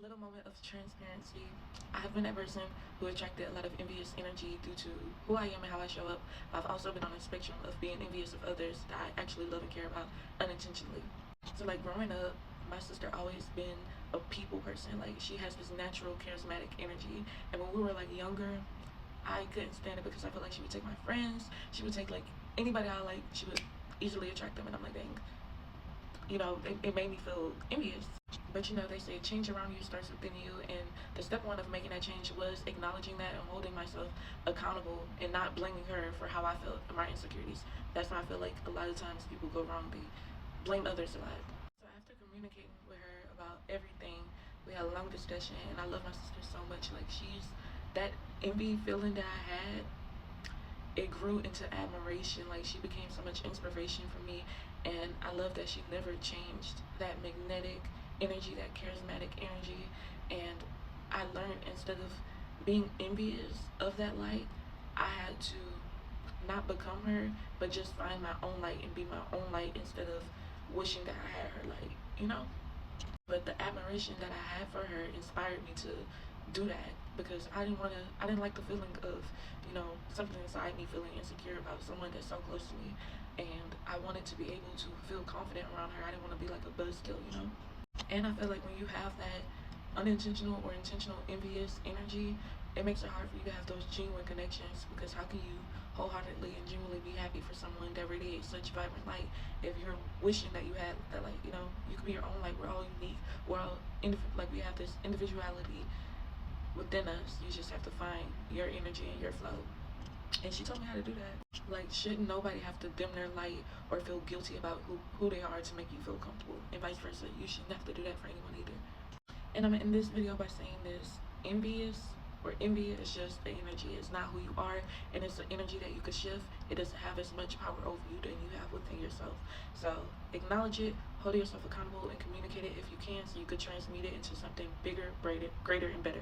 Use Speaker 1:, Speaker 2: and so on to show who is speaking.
Speaker 1: little moment of transparency. I have been that person who attracted a lot of envious energy due to who I am and how I show up. I've also been on a spectrum of being envious of others that I actually love and care about unintentionally. So like growing up, my sister always been a people person. Like she has this natural charismatic energy. And when we were like younger, I couldn't stand it because I felt like she would take my friends. She would take like anybody I like. She would easily attract them. And I'm like, dang, it made me feel envious. But they say change around you starts within you, and the step one of making that change was acknowledging that and holding myself accountable and not blaming her for how I felt and my insecurities. That's why I feel like a lot of times people go wrong. They blame others a lot. So after communicating with her about everything, we had a long discussion, and I love my sister so much. Like she's that envy feeling that I had, it grew into admiration. Like she became so much inspiration for me, and I love that she never changed that magnetic energy, that charismatic energy. And I learned, instead of being envious of that light, I had to not become her, but just find my own light and be my own light instead of wishing that I had her light. But the admiration that I had for her inspired me to do that, because I didn't like the feeling of, something inside me feeling insecure about someone that's so close to me. And I wanted to be able to feel confident around her. I didn't want to be like a buzzkill. And I feel like when you have that unintentional or intentional envious energy, it makes it hard for you to have those genuine connections, because how can you wholeheartedly and genuinely be happy for someone that radiates such vibrant light if you're wishing that you had that light? You can be your own light. We're all unique. We're all like we have this individuality within us. You just have to find your energy and your flow. And she told me how to do that. Like, shouldn't nobody have to dim their light or feel guilty about who they are to make you feel comfortable, and vice versa. You shouldn't have to do that for anyone either. And I'm gonna end this video by saying this: envy is just the energy. It's not who you are, and it's an energy that you could shift. It doesn't have as much power over you than you have within yourself. So acknowledge it, hold yourself accountable, and communicate it if you can, so you could transmute it into something bigger, greater, and better.